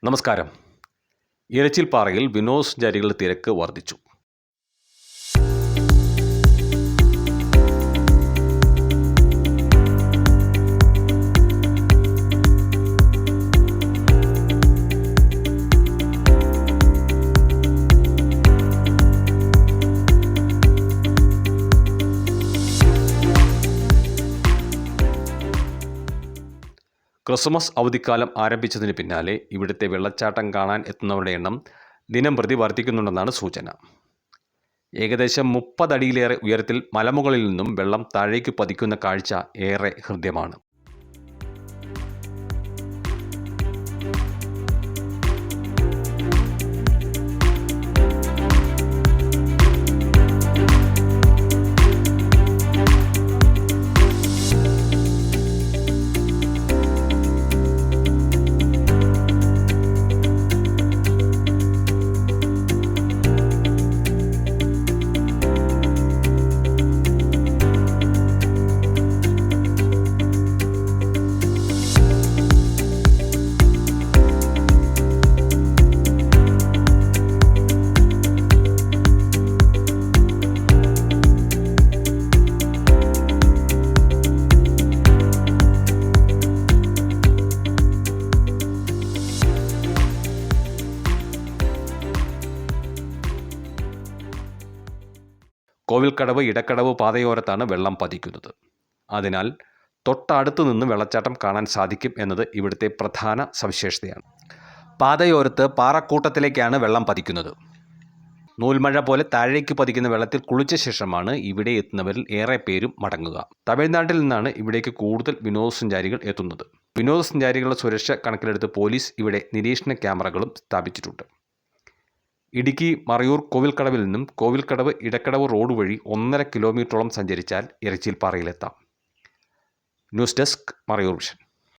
നമസ്കാരം. ഇരച്ചിൽപ്പാറയിൽ വിനോദസഞ്ചാരികളുടെ തിരക്ക് വർദ്ധിച്ചു. ക്രിസ്മസ് അവധിക്കാലം ആരംഭിച്ചതിന് പിന്നാലെ ഇവിടുത്തെ വെള്ളച്ചാട്ടം കാണാൻ എത്തുന്നവരുടെ എണ്ണം ദിനംപ്രതി വർദ്ധിക്കുന്നുണ്ടെന്നാണ് സൂചന. ഏകദേശം 30 അടിയിലേറെ ഉയരത്തിൽ മലമുകളിൽ നിന്നും വെള്ളം താഴേക്ക് പതിക്കുന്ന കാഴ്ച ഏറെ ഹൃദ്യമാണ്. കോവിൽക്കടവ് ഇടക്കടവ് പാതയോരത്താണ് വെള്ളം പതിക്കുന്നത്. അതിനാൽ തൊട്ടടുത്ത് നിന്ന് വെള്ളച്ചാട്ടം കാണാൻ സാധിക്കും എന്നത് ഇവിടുത്തെ പ്രധാന സവിശേഷതയാണ്. പാതയോരത്ത് പാറക്കൂട്ടത്തിലേക്കാണ് വെള്ളം പതിക്കുന്നത്. നൂൽമഴ പോലെ താഴേക്ക് പതിക്കുന്ന വെള്ളത്തിൽ കുളിച്ച ശേഷമാണ് ഇവിടെ എത്തുന്നവരിൽ ഏറെ പേരും മടങ്ങുക. തമിഴ്നാട്ടിൽ നിന്നാണ് ഇവിടേക്ക് കൂടുതൽ വിനോദസഞ്ചാരികൾ എത്തുന്നത്. വിനോദസഞ്ചാരികളുടെ സുരക്ഷ കണക്കിലെടുത്ത് പോലീസ് ഇവിടെ നിരീക്ഷണ ക്യാമറകളും സ്ഥാപിച്ചിട്ടുണ്ട്. ഇടുക്കി മറയൂർ കോവിൽക്കടവിൽ നിന്നും കോവിൽക്കടവ് ഇടക്കടവ് റോഡ് വഴി 1.5 കിലോമീറ്ററോളം സഞ്ചരിച്ചാൽ ഇരച്ചിൽപ്പാറയിലെത്താം. News desk, Marayoor vision.